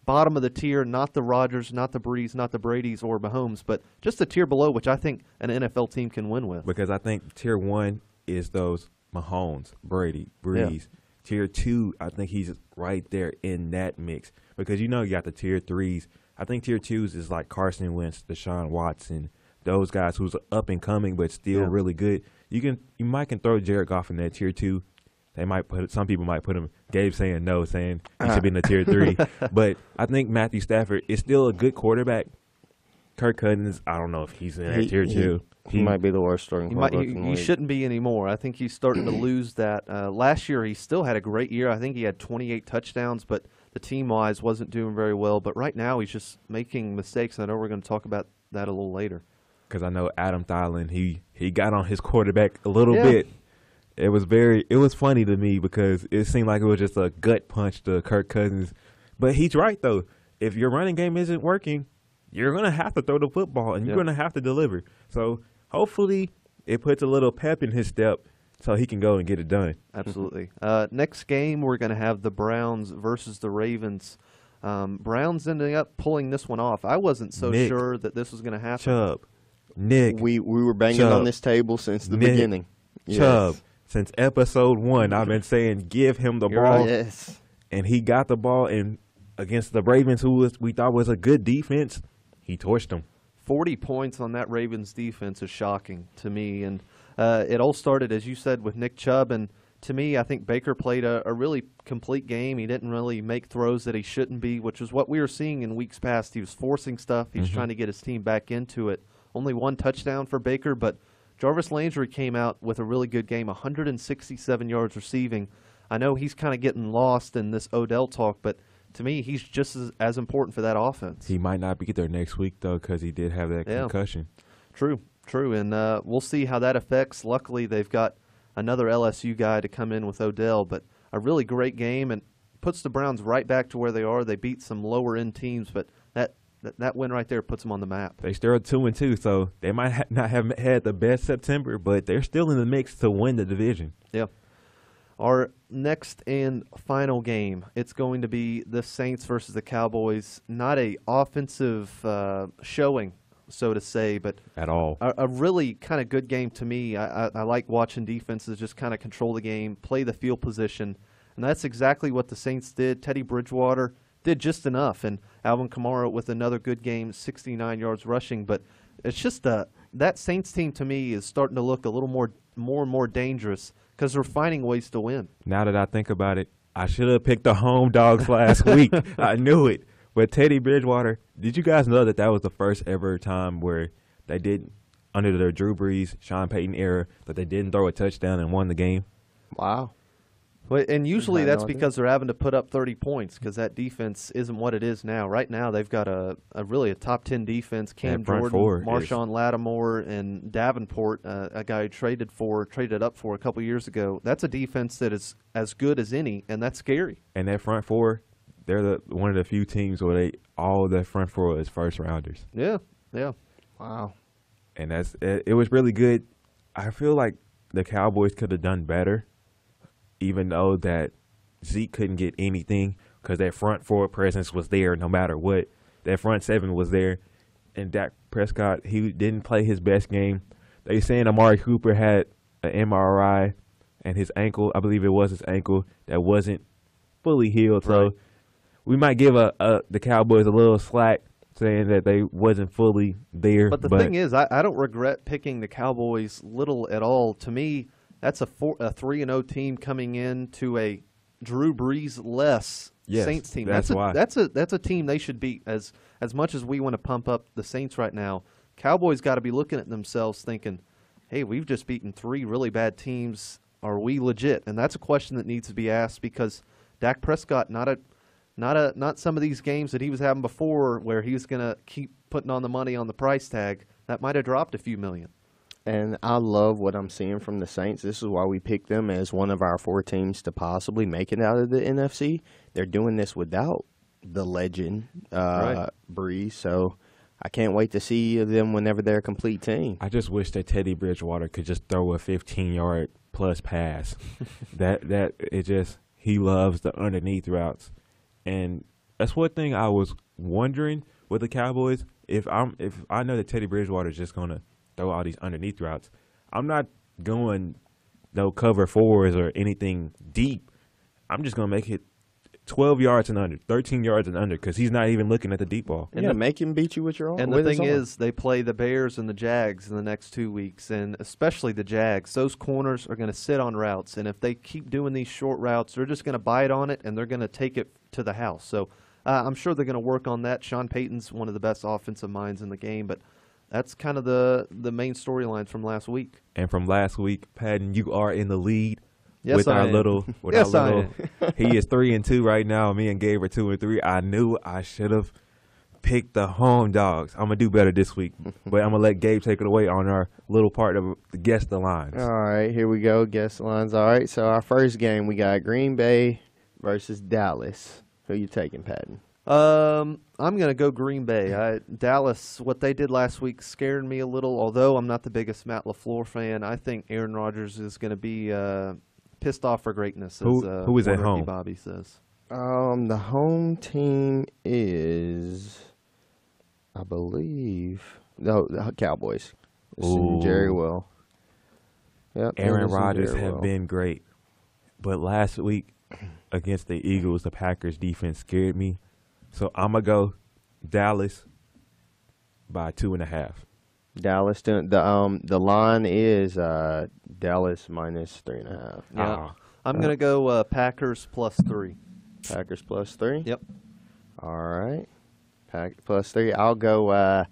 bottom of the tier, not the Rodgers, not the Brees, not the Bradys or Mahomes, but just the tier below, which I think an NFL team can win with. Because I think tier 1 is those Mahomes, Brady, Brees. Yeah. Tier 2, I think he's right there in that mix. Because you got the tier 3s. I think tier 2s is like Carson Wentz, Deshaun Watson, those guys who's up and coming but still really good. You might can throw Jared Goff in that tier 2. Some people might put him. Gabe saying no, saying he should be in the tier 3. But I think Matthew Stafford is still a good quarterback. Kirk Cousins, I don't know if he's in that tier 2. He might be the worst starting quarterback. He shouldn't be anymore. I think he's starting to lose that. Last year, he still had a great year. I think he had 28 touchdowns, but the team-wise wasn't doing very well. But right now, he's just making mistakes. I know we're going to talk about that a little later. because I know Adam Thielen, he got on his quarterback a little Yeah. bit. It was funny to me because it seemed like it was just a gut punch to Kirk Cousins. But he's right, though. If your running game isn't working, you're going to have to throw the football, and you're going to have to deliver. So hopefully it puts a little pep in his step so he can go and get it done. Absolutely. Next game, we're going to have the Browns versus the Ravens. Browns ending up pulling this one off. I wasn't so Nick, sure that this was going to happen. Chubb, Nick, We were banging Chubb, on this table since the Nick, beginning. Chubb. Yes. Since episode 1, I've been saying give him the You're ball. right. Yes. And he got the ball, and against the Ravens, we thought was a good defense, he torched them. 40 points on that Ravens defense is shocking to me. And it all started, as you said, with Nick Chubb. And to me, I think Baker played a really complete game. He didn't really make throws that he shouldn't be, which is what we were seeing in weeks past. He was forcing stuff. He's trying to get his team back into it. Only one touchdown for Baker, but Jarvis Landry came out with a really good game, 167 yards receiving. I know he's kind of getting lost in this Odell talk, but to me, he's just as important for that offense. He might not be there next week, though, because he did have that concussion. True. And we'll see how that affects. Luckily, they've got another LSU guy to come in with Odell, but a really great game and puts the Browns right back to where they are. They beat some lower-end teams, but that win right there puts them on the map. They still are 2-2, so they might not have had the best September, but they're still in the mix to win the division. Yeah. Our next and final game, it's going to be the Saints versus the Cowboys. Not a offensive showing, so to say, but At all. a really kind of good game to me. I like watching defenses just kind of control the game, play the field position, and that's exactly what the Saints did. Teddy Bridgewater did just enough, and Alvin Kamara with another good game, 69 yards rushing. But it's just that Saints team to me is starting to look a little more and more dangerous because they're finding ways to win. Now that I think about it, I should have picked the home dogs last week. I knew it. But Teddy Bridgewater, did you guys know that was the first ever time where they did, under the Drew Brees, Sean Payton era, that they didn't throw a touchdown and won the game? Wow. And usually I had that's no idea. because they're having to put up 30 points because that defense isn't what it is now. Right now they've got a really top 10 defense. Cam That front Jordan, four Marshawn Lattimore, and Davenport, a guy who traded up for a couple years ago. That's a defense that is as good as any, and that's scary. And that front four, they're one of the few teams where all the front four is first rounders. Yeah. Wow. And it was really good. I feel like the Cowboys could have done better, even though that Zeke couldn't get anything because that front four presence was there no matter what. That front seven was there. And Dak Prescott, he didn't play his best game. They saying Amari Cooper had an MRI and his ankle, I believe it was his ankle, that wasn't fully healed. Right. So we might give the Cowboys a little slack saying that they wasn't fully there. But the thing is, I don't regret picking the Cowboys little at all. To me, that's a 3-0 team coming in to a Drew Brees less Saints team. That's why. That's a team they should beat. As much as we want to pump up the Saints right now, Cowboys got to be looking at themselves thinking, hey, we've just beaten 3 really bad teams. Are we legit? And that's a question that needs to be asked because Dak Prescott, not some of these games that he was having before where he was going to keep putting on the money on the price tag. That might have dropped a few million. And I love what I'm seeing from the Saints. This is why we picked them as one of our 4 teams to possibly make it out of the NFC. They're doing this without the legend, Right. Breeze. So I can't wait to see them whenever they're a complete team. I just wish that Teddy Bridgewater could just throw a 15-yard plus pass. He loves the underneath routes. And that's one thing I was wondering with the Cowboys. If I know that Teddy Bridgewater is just going to throw all these underneath routes, I'm not going no cover fours or anything deep. I'm just going to make it 12 yards and under, 13 yards and under, because he's not even looking at the deep ball. And make him beat you with your own. And the thing is, they play the Bears and the Jags in the next 2 weeks, and especially the Jags. Those corners are going to sit on routes, and if they keep doing these short routes, they're just going to bite on it, and they're going to take it to the house. So I'm sure they're going to work on that. Sean Payton's one of the best offensive minds in the game, but that's kind of the main storyline from last week. And from last week, Patton, you are in the lead. Yes, with I our am. little, Yes, I am. he is 3-2 right now. Me and Gabe are 2-3. I knew I should have picked the home dogs. I'm going to do better this week, but I'm going to let Gabe take it away on our little part of the guess the lines. All right, here we go. Guess the lines. All right, so our first game, we got Green Bay versus Dallas. Who you taking, Patton? I'm going to go Green Bay. Dallas, what they did last week scared me a little, although I'm not the biggest Matt LaFleur fan. I think Aaron Rodgers is going to be pissed off for greatness, as who is at Ricky home? Bobby says. The home team is, I believe, the Cowboys. Ooh. Jerry Will. Yep, Aaron Anderson, Rodgers Jerry have Will. been great, but last week against the Eagles, the Packers defense scared me. So I'm gonna go Dallas by 2.5. Dallas. The line is Dallas minus 3.5. Yeah. I'm going to go Packers +3. Packers +3. Yep. All right. Packers +3. I'll go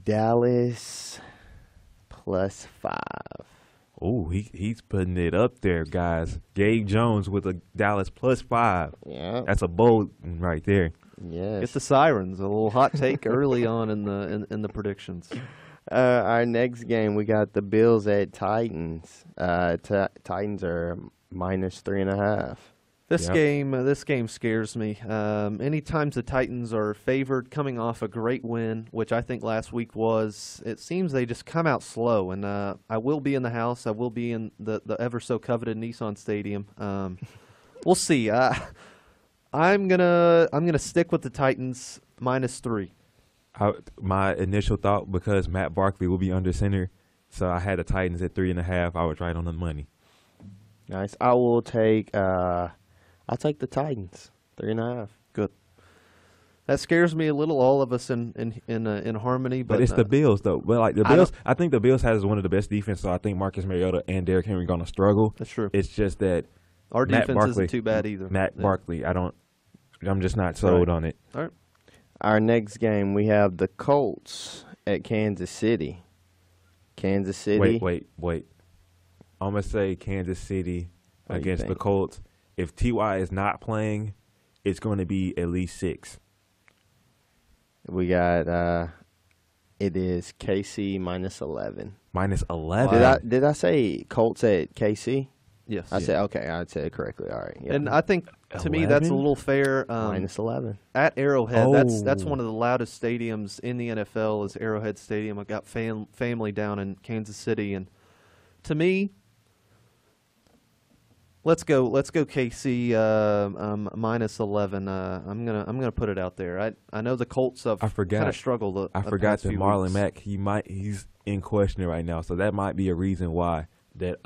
Dallas +5. Oh, he's putting it up there, guys. Gabe Jones with a Dallas +5. Yeah. That's a bold one right there. Yes. Get the sirens. A little hot take early on in the predictions. Our next game, we got the Bills at Titans. Titans are minus 3.5. This Yep. game scares me. Anytime the Titans are favored, coming off a great win, which I think last week was, it seems they just come out slow. And I will be in the house. I will be in the ever so coveted Nissan Stadium. We'll see. I'm gonna stick with the Titans -3. My initial thought, because Matt Barkley will be under center, so I had the Titans at 3.5. I was right on the money. Nice. I'll take the Titans 3.5. Good. That scares me a little. All of us in harmony, But it's the Bills, though. But like the Bills, I think the Bills has one of the best defenses. So I think Marcus Mariota and Derrick Henry are going to struggle. That's true. It's just that Our Matt defense Barkley, isn't too bad either. Matt Barkley, I'm just not sold on it. All right. Our next game, we have the Colts at Kansas City. Kansas City. Wait. I'm going to say Kansas City What do you against the think? Colts. If T.Y. is not playing, it's going to be at least 6. We got it is KC minus 11. Minus 11? Did I say Colts at KC? Yes. I said okay. I said it correctly. All right. Yep. And I think, to me, that's a 11? little fair. minus 11. At Arrowhead, that's Oh. one of the loudest stadiums in the NFL is Arrowhead Stadium. I've got family down in Kansas City, and to me, let's go KC minus 11. I'm gonna put it out there. I know the Colts have I forgot. kind of struggled. I forgot that Marlon Mack, he's in question right now, so that might be a reason why that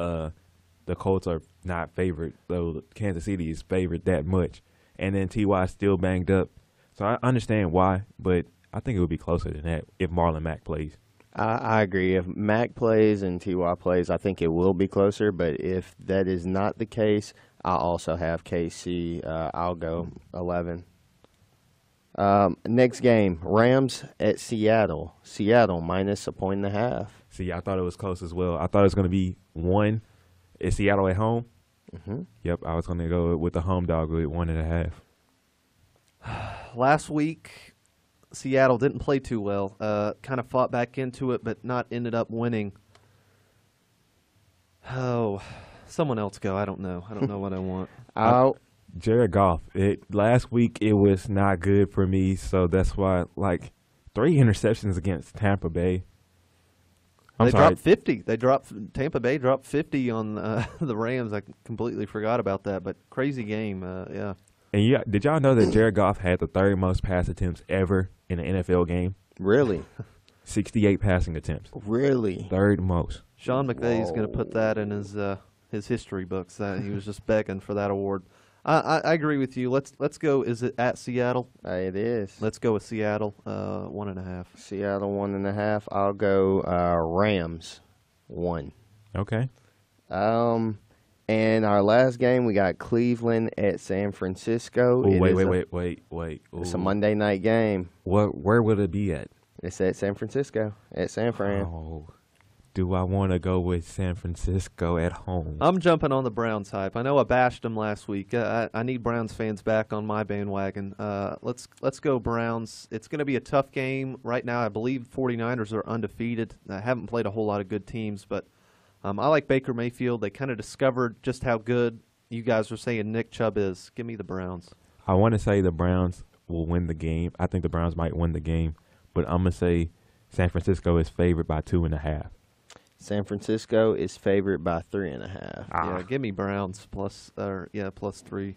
the Colts are not favored, though Kansas City is favored that much. And then T.Y. is still banged up. So I understand why, but I think it would be closer than that if Marlon Mack plays. I agree. If Mac plays and T.Y. plays, I think it will be closer. But if that is not the case, I also have KC. I'll go 11. Next game, Rams at Seattle. Seattle minus 1.5. See, I thought it was close as well. I thought it was going to be 1. Is Seattle at home? Mm-hmm. Yep, I was going to go with the home dog with 1.5. Last week, Seattle didn't play too well. Kind of fought back into it, but not ended up winning. Oh, someone else go. I don't know. I don't know what I want. Jared Goff. Last week it was not good for me, so that's why 3 interceptions against Tampa Bay. They dropped 50. Tampa Bay dropped 50 on the Rams. I completely forgot about that, but crazy game. Yeah. And did y'all know that Jared Goff had the 3rd most pass attempts ever in an NFL game? Really? 68 passing attempts. Really? 3rd most. Sean McVay is going to put that in his history books. That he was just begging for that award. I agree with you. Let's go. Is it at Seattle? It is. Let's go with Seattle. 1.5. Seattle 1.5. I'll go Rams 1. Okay. And our last game, we got Cleveland at San Francisco. Ooh, wait. Ooh. It's a Monday night game. Where would it be at? It's at San Francisco, at San Fran. Oh. do I want to go with San Francisco at home? I'm jumping on the Browns hype. I know I bashed them last week. I need Browns fans back on my bandwagon. Let's go Browns. It's going to be a tough game. Right now, I believe 49ers are undefeated. I haven't played a whole lot of good teams, but I like Baker Mayfield. They kind of discovered just how good you guys were saying Nick Chubb is. Give me the Browns. I want to say the Browns will win the game. I think the Browns might win the game, but I'm going to say San Francisco is favored by 2.5. San Francisco is favored by 3.5. Yeah, give me Browns plus 3.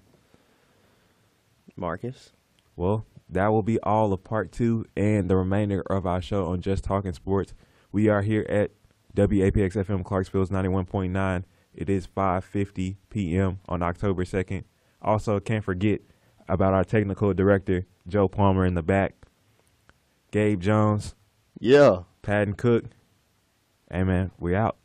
Marcus? Well, that will be all of part 2 and the remainder of our show on Just Talking Sports. We are here at WAPX-FM Clarksville's 91.9. It is 5:50 p.m. on October 2nd. Also, can't forget about our technical director, Joe Palmer, in the back. Gabe Jones. Yeah. Patton Cook. Hey, man, we out.